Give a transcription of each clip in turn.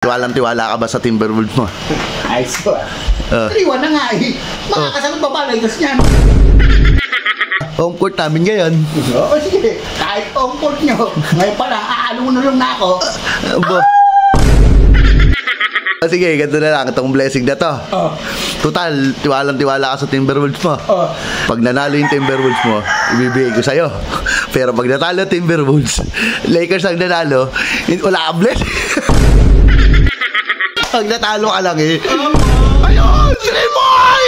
Tiwalang-tiwala ka ba sa Timberwolves mo? Ayos ko Iwan na nga eh. Makakasagot pa ba Lakers niyan? Home court namin ngayon. Oo, sige. Kahit home court nyo. Ngayon pala, aalunulong na ako. Sige, ganito na lang. Itong blessing na to. Total, tiwalang-tiwala ka sa Timberwolves mo. Pag nanalo yung Timberwolves mo, ibibigay ko sa'yo. Pero pag natalo Timberwolves, Lakers ang nanalo, wala kang blessing. Pag natalo ka lang eh. Ayun! 3 boy!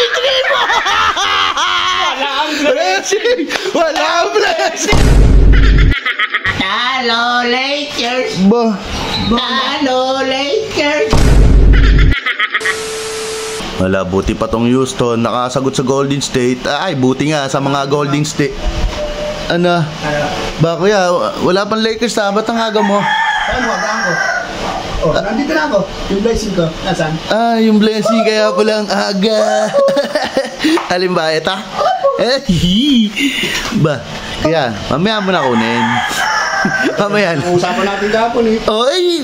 Wala ang blessing! Wala ang blessing! Talo Lakers! Talo Lakers! Wala, buti pa tong Houston. Nakasagot sa Golden State. Ay, buti nga sa mga Golden State. Ano? Ba kuya, wala pang Lakers ha? Ba't ang aga mo? Saan mo? Saan ko? Nandito na ako. Yung blessing ko. Nasaan? Yung blessing kaya pala ang aga. Alin ba? Eta? Ba? Kaya, mamaya mo na kunin. Mamaya. Usapan natin kahapon eh.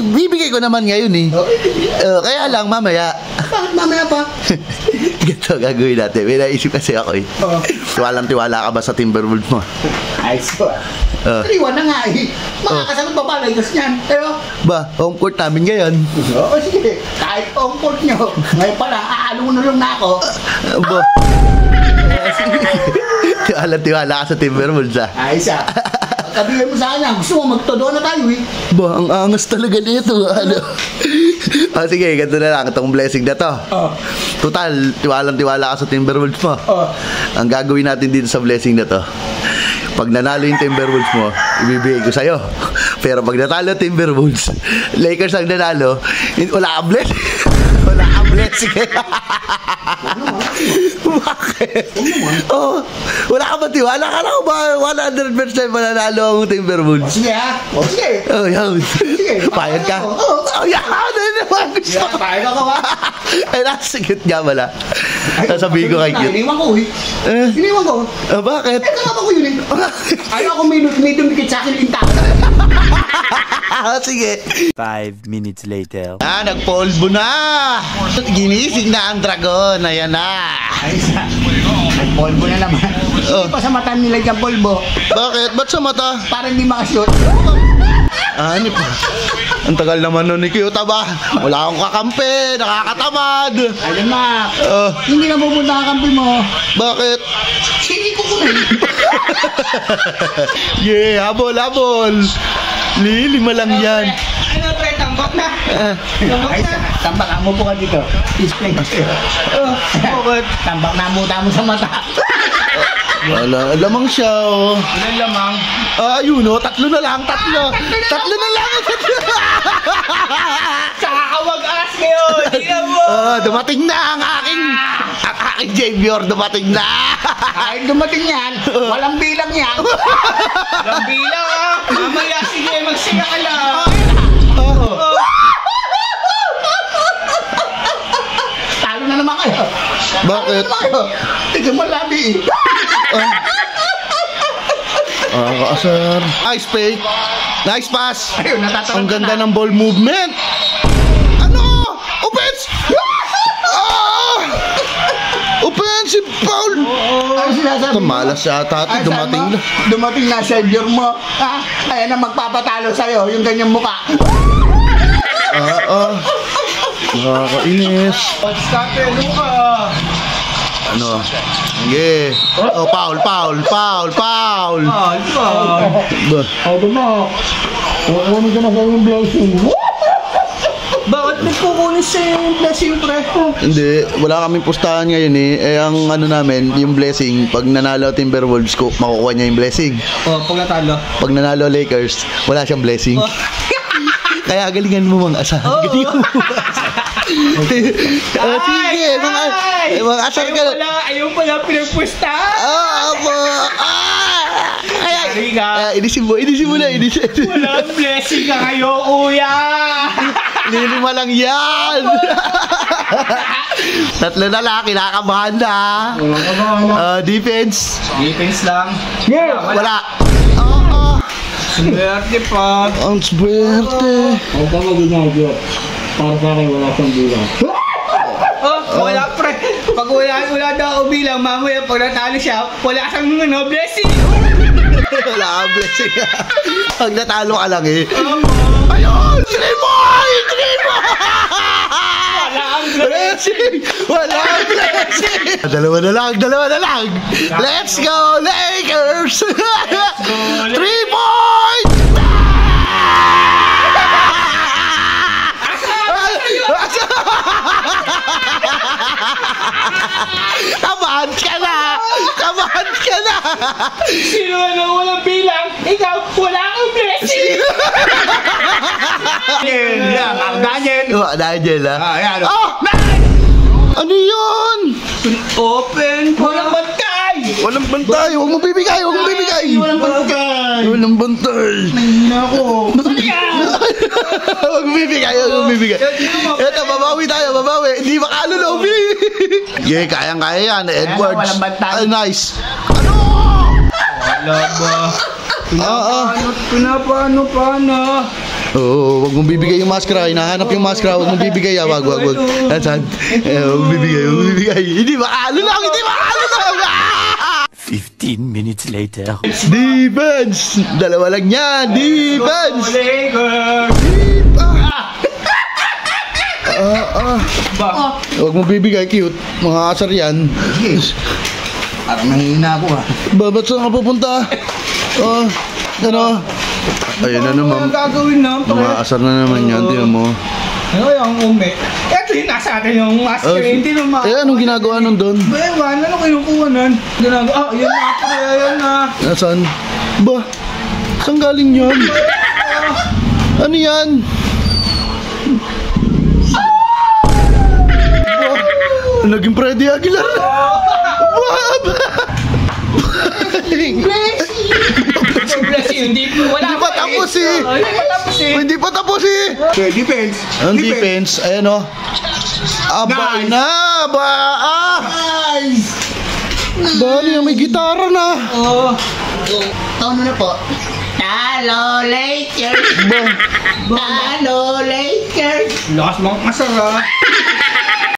Bibigay ko naman ngayon eh. Kaya lang, mamaya. Bakit mamaya pa? Ganito gagawin natin. May naisip kasi ako eh. Tiwalang-tiwala ka ba sa Timberwolves mo? Ayos ko Iwan na nga eh. Makakasagot pa ba Lakers niyan? Ba, home court namin ngayon. Oo, sige. Kahit home court nyo. Ngayon pala, aalunulong na ako. Tiwalang-tiwala ka sa Timberwolves ah. Ayos sabihin mo sa kanya, gusto mo magtodo na tayo eh. Ba, ang angas talaga nito. Sige, ganito na lang. Itong blessing na to. Total, tiwalang-tiwala ka sa Timberwolves mo. Ang gagawin natin dito sa blessing na to, pag nanalo yung Timberwolves mo, ibibigay ko sa'yo. Pero pag natalo Timberwolves, Lakers ang nanalo, wala kang blessing. Wala kang blessing. Bakit? Wala ka ba tiwala? Kala ko ba 100% mananalo ang Timberwolves? Sige ha? Sige. Sige. Payag ka? Yan. Ano naman gusto? Payag ako ha? Ay, nasigot nga pala. Sasabihin ko kay Kit. Iniwan ko eh. Iniwan ko. Bakit? Kasama ko yun eh. Ayaw ako may dumikit sa akin yung tao. Sige. 5 minutes later. Nagpolvo na. Ginising na ang dragon. Ayan na. Nagpolvo na naman. Hindi pa sa mata nilagyan polvo. Bakit? Ba't sa mata? Para hindi makashoot. Ano pa? Ang tagal naman nun ni Kyota ba? Wala akong kakampi. Nakakatamad. Ayun na. Hindi na pupunta ang kampi mo. Bakit? Sige ko kunin. Yeah, habol. Lima lang yan. Ano pre, tambak na. Tambak na mo po ka dito. Display. Bakit? Tambak na mo sa mata. Wala, lamang siya Ilan lamang? Ayun tatlo na lang. Tatlo na lang. Kakawag alas ngayon. Tingnan mo. Dumating na ang aking Javier. Dumating na. Kahit dumating yan, walang bilang yan. Walang bilang Mamaya sige, magsiga ka lang. Talo na naman kayo. Bakit? Tignan mo labi Sir. Nice fake. Nice pass. Ayun, natatarap. Ang ganda ng ball movement. Ano? Offense! Offensive foul! Ano sinasabi mo? Malas siya tati. Dumating na. Dumating na savior mo. Ayan na magpapatalo sa'yo. Yung ganyang mukha. Nakakainis. Ano? Sige. Foul. Ano ka na sa yung blessing? Bakit nagkukunin sa yung blessing, pre? Hindi, wala kaming pustahan ngayon ang ano namin, yung blessing, pag nanalo Timberwolves ko, makukuha niya yung blessing. Pag natalo? Pag nanalo Lakers, wala siyang blessing. Kaya galingan mo mga asar. Galingan mo mga asar. Sige, mga asar ka. Ayaw pala pinagpusta. Kaya, inisin mo na. Walang blessing ka kayo, kuya. Lilima lang yan. Tatlo na lang, kinakabahan na. Defense. Defense lang. Wala. Swerte pa. Ang swerte. Huwag ka mag-inagyo. Para sa akin, wala siyang bilang. Wala pre. Pag wala daw ako bilang, mamaya pag natalo siya, wala siyang blessing. Wala kang blessing. Pag natalo ka lang eh. Ayun! 3 points! 3 points! Wala ang blessing. Wala kang blessing! Dalawa na lang. Let's go, Lakers! 3 points! Kamahan ka na! Sino na walang bilang, ikaw wala kang blessing. Daniel ha? Ayan. Ano yun? Open. Walang bantay. Huwag mo bibigay! Walang bantay. Walang bantay! Nahihina ako. Huwag mo bibigay! Eto, babawi tayo. Hindi makalo na ubi! Yeah, kayang-kaya yan. Edwards. walang bantay. Ay, nice. Wala ba? Paano? Oo, wag mong bibigay yung maskara. Hinahanap yung maskara. Wag mong bibigay. Wag. Saan? Wag mong bibigay. Hindi makalo lang! 15 minutes later. Defense! Dalawa lang yan! Defense! Huwag mo bibigay, cute. Mga asar yan. Parang nangihina ako ha. Ba't saan ka pupunta? Ano? Ayun na naman. Ano gagawin na? Mga asar na naman yan. Tingnan mo. Ano yung umi? Ito yung nasa atin yung masker. Hindi naman. Anong ginagawa nun doon? Ewan, ano kinukuha nun? Yun na pre, yun na. Nasaan? Ba? Saan galing yan? Ano yan? Naging Freddy Aguilar. Hindi pa tapos eh. Defense. Ang defense, ayan o. Aba Nice. na, ba? Dali, may gitara na. Tono na po. Talo Lakers! Ba? Talo Lakers! Lakas mga masara.